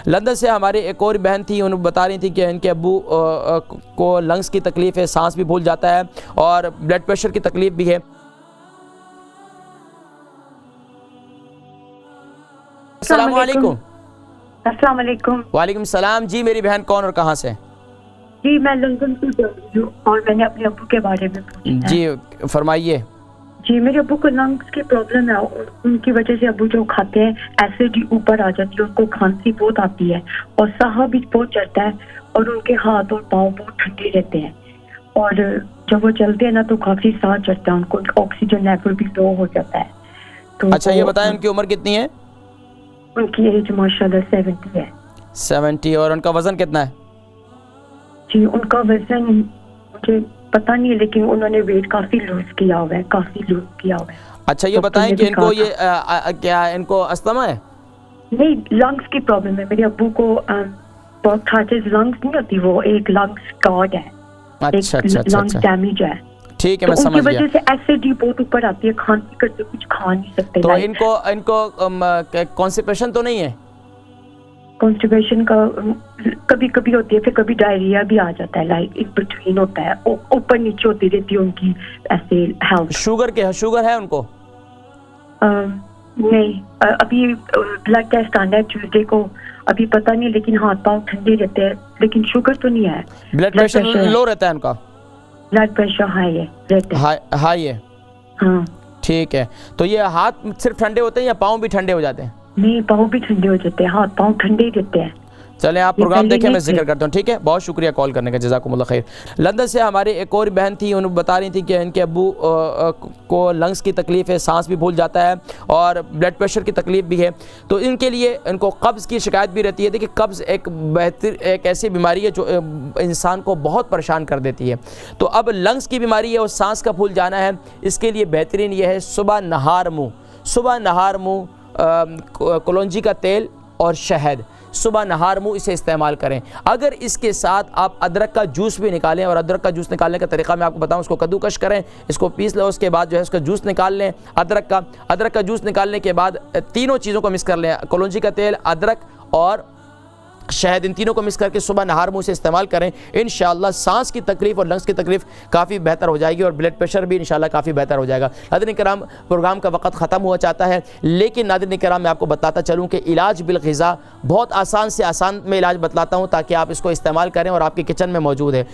London से हमारी एक और बहन थी, उन्हें बता रही थी कि इनके अब्बू को लंग्स की तकलीफ़ है, सांस भी भूल जाता है और ब्लड प्रेशर की तकलीफ़ भी है। अस्सलाम वालेकुम। अस्सलाम वालेकुम। वालेकुम सलाम जी। मेरी बहन कौन और कहाँ से? जी मैं लंदन से बोल रही हूँ और मैंने अपने अब्बू के बारे में पूछना है। जी फरमाइए। जी मेरे अब्बू को लंग्स की प्रॉब्लम है और उनकी वजह से अब्बू जो खाते हैं एसिड ऊपर आ जाती है, उनको खांसी बहुत आती है और साह भी बहुत चढ़ता है और उनके हाथ और पाँव बहुत ठंडे रहते हैं और जब वो चलते हैं ना तो काफी साह चढ़ता है, उनको ऑक्सीजन लेवल भी लो हो जाता है। तो अच्छा ये बताएं उनकी उम्र कितनी है? उनकी एज माशाल्लाह 70 है। 70। और उनका वजन कितना है? जी उनका वजन मुझे पता नहीं है लेकिन उन्होंने वेट काफी लूज किया हुआ है, काफी लूज किया हुआ है। अच्छा ये बताएं कि इनको ये क्या इनको अस्थमा है? नहीं लंग्स की प्रॉब्लम है। मेरे अब्बू को बॉक्साइटिस लंग्स नहीं होती, वो एक लंग्स गॉड है। अच्छा अच्छा अच्छा लंग्स डैमेज है। ठीक है तो मैं समझ गया। उनकी वजह से एसिड बहुत ऊपर आती है, खांसी करते कुछ खा नहीं सकते। तो इनको कॉन्स्टिपेशन तो नहीं है? कॉन्स्टिपेशन का कभी कभी होती है, फिर कभी डायरिया भी आ जाता है, लाइक इन बिटवीन होता है, ऊपर नीचे होती रहती है उनकी ऐसे हेल्थ। शुगर है उनको? नहीं अभी ब्लड टेस्ट आना है ट्यूसडे को, अभी पता नहीं लेकिन हाथ पाँव ठंडे रहते हैं, लेकिन शुगर तो नहीं है। ब्लड प्रेशर लो रहता है उनका? ब्लड प्रेशर हाई है रहता है। हाई है। हाँ ठीक है। तो ये हाथ सिर्फ ठंडे होते हैं या पाँव भी ठंडे हो जाते हैं? नहीं पाँव भी ठंडे हो जाते हैं, हाथ पाँव ठंडे ही रहते हैं। चलें आप प्रोग्राम देखें, मैं जिक्र करता हूँ। ठीक है बहुत शुक्रिया कॉल करने का, जज़ाकुमुल्लाह खैर। लंदन से हमारी एक और बहन थी, उन्हें बता रही थी कि इनके अब्बू को लंग्स की तकलीफ़ है, सांस भी भूल जाता है और ब्लड प्रेशर की तकलीफ़ भी है। तो इनके लिए इनको कब्ज़ की शिकायत भी रहती है। देखिए कब्ज़ एक ऐसी बीमारी है जो इंसान को बहुत परेशान कर देती है। तो अब लंग्स की बीमारी है और सांस का भूल जाना है, इसके लिए बेहतरीन यह है सुबह नहार मुँह कलौंजी का तेल और शहद, सुबह नहार मुँह इसे इस्तेमाल करें। अगर इसके साथ आप अदरक का जूस भी निकालें, और अदरक का जूस निकालने का तरीका मैं आपको बताऊं, उसको कद्दूकश करें, इसको पीस लो, उसके बाद जो है उसका जूस निकाल लें। अदरक का जूस निकालने के बाद तीनों चीज़ों को मिक्स कर लें, कलौंजी का तेल, अदरक और शहद, इन तीनों को मिक्स करके सुबह नहार मुँह से इस्तेमाल करें। इंशाअल्लाह सांस की तकलीफ़ और लंग्स की तकलीफ़ काफ़ी बेहतर हो जाएगी और ब्लड प्रेशर भी इंशाअल्लाह काफ़ी बेहतर हो जाएगा। नाज़रीन किराम प्रोग्राम का वक्त ख़त्म हुआ चाहता है, लेकिन नाज़रीन किराम मैं आपको बताता चलूँ कि इलाज बिल-ग़िज़ा बहुत आसान से आसान में इलाज बतलाता हूँ ताकि आप इसको इस्तेमाल करें और आपके किचन में मौजूद है।